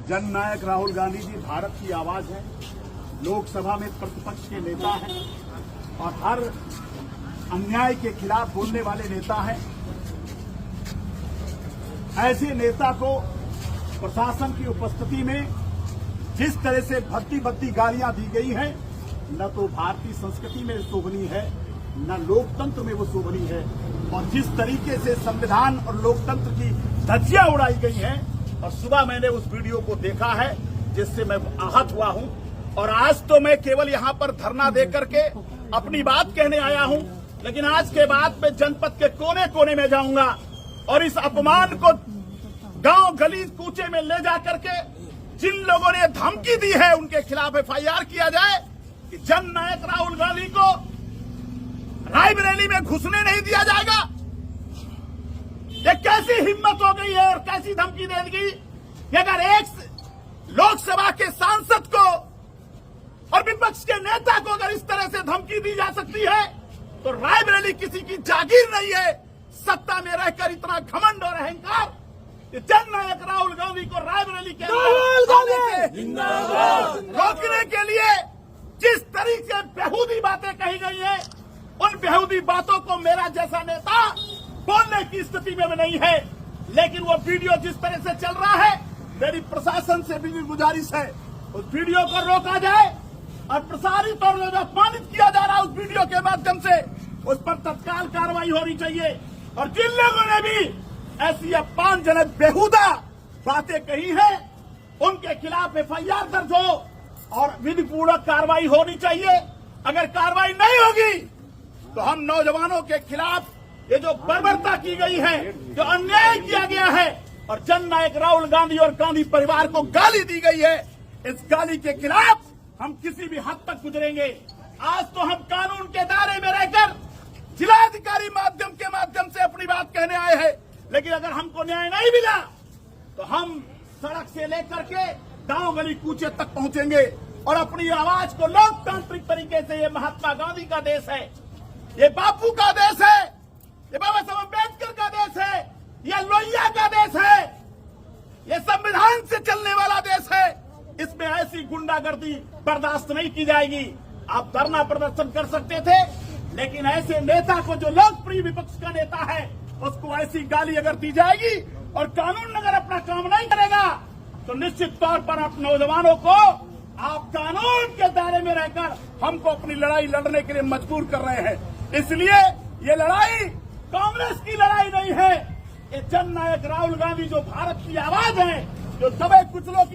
जननायक राहुल गांधी जी भारत की आवाज है, लोकसभा में प्रतिपक्ष के नेता हैं और हर अन्याय के खिलाफ बोलने वाले नेता हैं। ऐसे नेता को प्रशासन की उपस्थिति में जिस तरह से भद्दी गालियां दी गई हैं, न तो भारतीय संस्कृति में शोभनीय है, न लोकतंत्र में वो शोभनीय है। और जिस तरीके से संविधान और लोकतंत्र की धज्जियां उड़ाई गई हैं, और सुबह मैंने उस वीडियो को देखा है जिससे मैं आहत हुआ हूं। और आज तो मैं केवल यहां पर धरना देकर के अपनी बात कहने आया हूं, लेकिन आज के बाद मैं जनपद के कोने कोने में जाऊंगा और इस अपमान को गांव गली कूचे में ले जाकर के जिन लोगों ने धमकी दी है उनके खिलाफ एफआईआर किया जाए कि जननायक राहुल गांधी को रायबरेली में घुसने नहीं दिया जाएगा। ये कैसी हिम्मत हो गई है और कैसी धमकी दे दी कि अगर एक लोकसभा के सांसद को और विपक्ष के नेता को अगर इस तरह से धमकी दी जा सकती है तो रायबरेली किसी की जागीर नहीं है। सत्ता में रहकर इतना घमंड और अहंकार, जननायक राहुल गांधी को रायबरेली के रोकने के लिए जिस तरीके से बेहूदी बातें कही गई हैं, उन बेहूदी बातों को मेरा जैसा नेता बोलने की स्थिति में नहीं है। लेकिन वो वीडियो जिस तरह से चल रहा है, मेरी प्रशासन से भी गुजारिश है उस वीडियो को रोका जाए और प्रसारित और अपमानित किया जा रहा है उस वीडियो के माध्यम से, उस पर तत्काल कार्रवाई होनी चाहिए। और जिन लोगों ने भी ऐसी अपमानजनक बेहुदा बातें कही हैं, उनके खिलाफ एफआईआर दर्ज हो और विधिपूर्वक कार्रवाई होनी चाहिए। अगर कार्रवाई नहीं होगी तो हम नौजवानों के खिलाफ ये जो बर्बरता की गई है, जो अन्याय किया गया है और जननायक राहुल गांधी और गांधी परिवार को गाली दी गई है, इस गाली के खिलाफ हम किसी भी हद तक गुजरेंगे। आज तो हम कानून के दायरे में रहकर जिलाधिकारी के माध्यम से अपनी बात कहने आए हैं, लेकिन अगर हमको न्याय नहीं मिला तो हम सड़क से लेकर के गांव गली कूचे तक पहुंचेंगे और अपनी आवाज को लोकतांत्रिक तरीके से, ये महात्मा गांधी का देश है, ये बापू का देश है, ये बाबा साहब अम्बेडकर का देश है, ये लोहिया का देश है, ये संविधान से चलने वाला देश है। इसमें ऐसी गुंडागर्दी बर्दाश्त नहीं की जाएगी। आप धरना प्रदर्शन कर सकते थे, लेकिन ऐसे नेता को, जो लोकप्रिय विपक्ष का नेता है, उसको ऐसी गाली अगर दी जाएगी और कानून अगर अपना काम नहीं करेगा तो निश्चित तौर पर आप नौजवानों को आप कानून के दायरे में रहकर हमको अपनी लड़ाई लड़ने के लिए मजबूर कर रहे हैं। इसलिए ये लड़ाई कांग्रेस की लड़ाई नहीं है, ये जननायक राहुल गांधी जो भारत की आवाज है, जो दबे कुचलों की